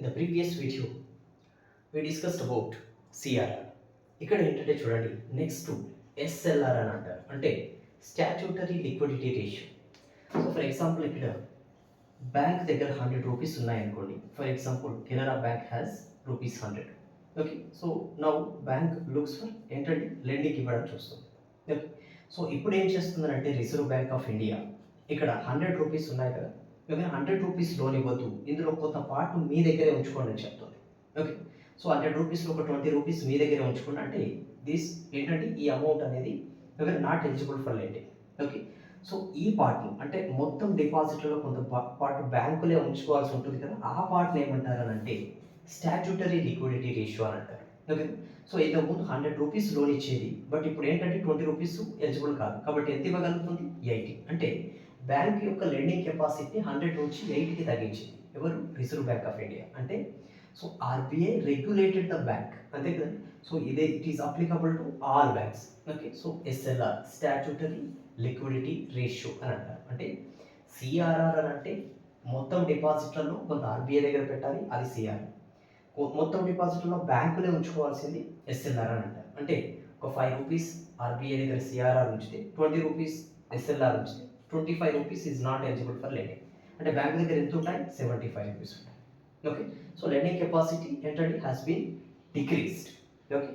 In the previous video, we discussed about CRR. ఇక్కడ ఏంటంటే చూడండి, నెక్స్ట్ SLR అని అంటారు, అంటే statutory liquidity ratio. So for example ఇక్కడ బ్యాంక్ దగ్గర 100 రూపీస్ ఉన్నాయనుకోండి. For example Canara bank has rupees 100. Okay, so now bank looks for ఏంటంటే లెండింగ్ ఇవ్వడం చూస్తుంది. ఓకే, సో ఇప్పుడు ఏం చేస్తుందంటే రిజర్వ్ బ్యాంక్ ఆఫ్ ఇండియా ఇక్కడ 100 రూపీస్ ఉన్నాయి కదా, ఓకే, 100 రూపీస్ లోన్ ఇవ్వద్దు, ఇందులో కొంత పార్ట్ మీ దగ్గరే ఉంచుకోండి అని చెప్తుంది. ఓకే, సో 100 రూపీస్లో ఒక 20 రూపీస్ మీ దగ్గరే ఉంచుకోండి, అంటే దిస్ ఏంటంటే ఈ అమౌంట్ అనేది okay not eligible for lending. Okay, so ఈ పార్ట్ని అంటే మొత్తం డిపాజిట్లో కొంత పార్ట్ బ్యాంకులే ఉంచుకోవాల్సి ఉంటుంది కదా, ఆ పార్ట్ని ఏమంటారు అని అంటే స్టాట్యూటరీ లిక్విడిటీ రేషియో అని అంటారు. ఓకే, సో ఇంతకుముందు 100 రూపీస్ లోన్ ఇచ్చేది, బట్ ఇప్పుడు ఏంటంటే 20 రూపీస్ ఎలిజిబుల్ కాదు, కాబట్టి ఎంత ఇవ్వగలుగుతుంది? 80. అంటే బ్యాంక్ యొక్క లెండింగ్ కెపాసిటీని 100 నుంచి 80కి తగ్గించింది. ఎవరు? Reserve bank of India. అంటే so RBI regulated the bank, అంతే కదా. So it is applicable to all banks. Okay, so SLR statutory liquidity ratio అని అంటారు. అంటే సిఆర్ఆర్ అని అంటే మొత్తం డిపాజిట్లలో కొంత ఆర్బీఐ దగ్గర పెట్టాలి, అది సిఆర్. మొత్తం డిపాజిట్లలో బ్యాంకులే ఉంచుకోవాల్సింది SLR అని అంటారు. అంటే ఒక 5 రూపీస్ ఆర్బీఐ దగ్గర సిఆర్ఆర్ ఉంచితే 20 రూపీస్ SLR ఉంచితే 25 rupees is not eligible for lending. అంటే బ్యాంక్ దగ్గర ఎంత ఉంటాయి? 75 రూపీస్ ఉంటాయి. ఓకే, సో లెండింగ్ కెపాసిటీ ఏంటంటే హ్యాస్ బీన్ డిక్రీస్డ్. ఓకే,